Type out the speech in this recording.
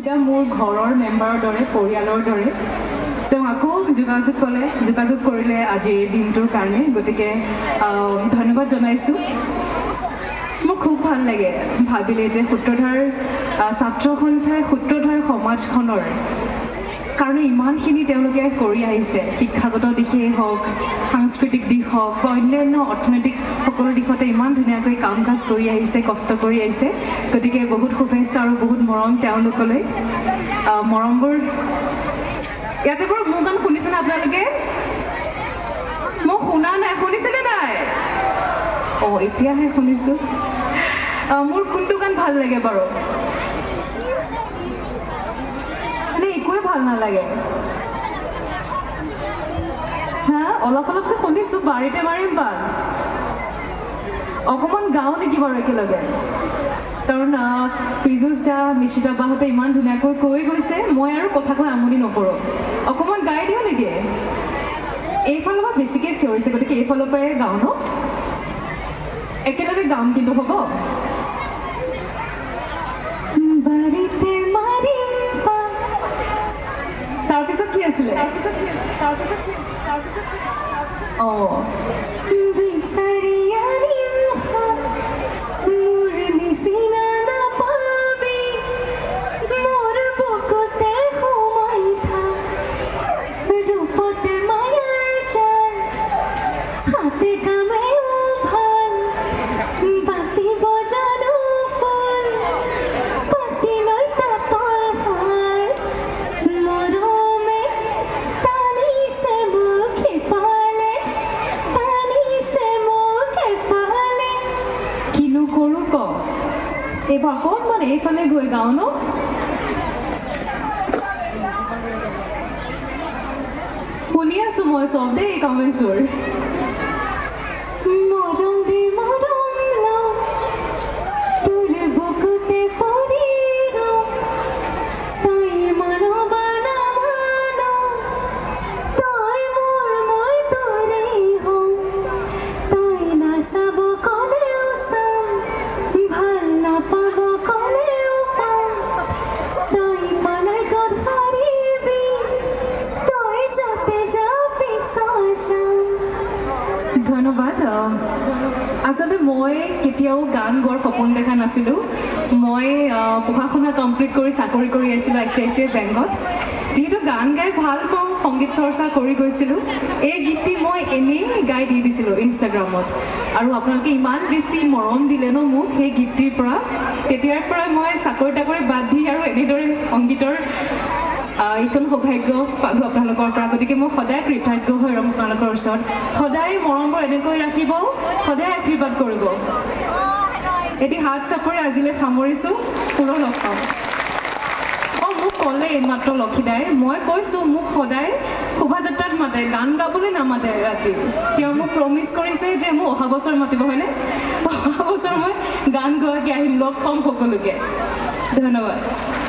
এতিয়া মোৰ ঘৰৰ মেম্বাৰৰ দৰে পৰিয়ালৰ দৰে তেওঁ আকৌ যোগাযোগ কৰিলে আজিৰ দিনটোৰ কাৰণে গতিকে ধন্যবাদ জনাইছোঁ মোৰ খুব ভাল লাগে ভাবিলে যে সূত্ৰধাৰ ছাত্ৰ সন্থাই সূত্ৰধাৰ সমাজখনৰ কাৰণে ইমানখিনি তেওঁলোকে কৰি আহিছে শিক্ষাগত দিশেই হওক সাংস্কৃতিক দিশ হওক বা অন্যান্য অৰ্থনৈতিক সকলো দিশতে ইমান ধুনীয়াকৈ কাম কাজ কৰি আহিছে কষ্ট কৰি আহিছে গতিকে বহুত শুভেচ্ছা আৰু বহুত মৰম তেওঁলোকলৈ মৰমবোৰ ইয়াতে বাৰু মোৰ গান শুনিছেনে আপোনালোকে মই শুনা নাই শুনিছেনে নাই এতিয়াহে শুনিছোঁ মোৰ কোনটো গান ভাল লাগে বাৰু একোৱে ভাল নালাগে হা অলপকৈ শুনিছোঁ বাৰীতে মাৰিম বাল অকণমান গাওঁ নেকি বাৰু একেলগে কাৰণ পীযুষ দা মিশ্ৰিতা বাহঁতে ইমান ধুনীয়াকৈ কৈ গৈছে মই আৰু কথা কৈ আমনি নকৰোঁ অকণমান গাই দিওঁ নেকি এইফালৰ পৰা বেছিকৈ চিঞৰিছে গতিকে এইফালৰ পৰাই গাওঁ ন একেলগে গাম কিন্তু হ'ব বাৰীতে মাৰিম তাৰপিছত কি আছিলে বিচাৰি মোৰ নিচিনা নাপাবি মোৰ বুকুতে সোমাই থাক ৰূপতে মায়াৰ জাল হাতে কামেও ভাল বাচিব জানো ফুল পাতি লৈ তাতৰ হাল মৰমে টানিছে মোক সিফালে কিনো কৰোঁ ক এইবাৰ অকণমান এইফালে গৈ গাওঁ ন শুনি আছোঁ মই চব দেই কমেণ্টছবোৰ মৰম দে মৰম লওঁ তোৰ বুকুতে পৰি ৰওঁ তই মানবা নামান তই মোৰ মই তোৰেই হওঁ তই নাচাব ক'লেও চাম ভাল নাপাব ক'লেও পাম তই পালাই ক'ত হাৰিবি তই যাতে যাওঁ পিছত যাম ধন্যবাদ আচলতে মই কেতিয়াও গান গোৱাৰ সপোন দেখা নাছিলোঁ মই পঢ়া শুনা কমপ্লিট কৰি চাকৰি কৰি আছিলোঁ ICICI বেংকত যিহেতু গান গাই ভাল পাওঁ সংগীত চৰ্চা কৰি গৈছিলোঁ এই গীতটি মই এনেই গাই দি দিছিলোঁ ইনষ্টাগ্ৰামত আৰু আপোনালোকে ইমান বেছি মৰম দিলে ন মোক সেই গীতটিৰ পৰা তেতিয়াৰ পৰা মই চাকৰি তাকৰি বাদ দি আৰু এনেদৰে সংগীতৰ এইখন সৌভাগ্য পালোঁ আপোনালোকৰ পৰা গতিকে মই সদায় কৃতজ্ঞ হৈ ৰ'ম আপোনালোকৰ ওচৰত সদায় মৰমবোৰ এনেকৈ ৰাখিব সদায় আশীৰ্বাদ কৰিব এটি হাত চাপৰি আজিলৈ সামৰিছোঁ পুনৰ লগ পাম মোক ক'লে এইমাত্ৰ লক্ষীদাই মই কৈছোঁ মোক সদায় শোভাযাত্ৰাত মাতে গান গাবলৈ নামাতে ৰাতি তেওঁ মোক প্ৰমিছ কৰিছে যে মোক অহা বছৰ মাতিব হয়নে অহা বছৰ মই গান গোৱাকৈ আহিম লগ পাম সকলোকে ধন্যবাদ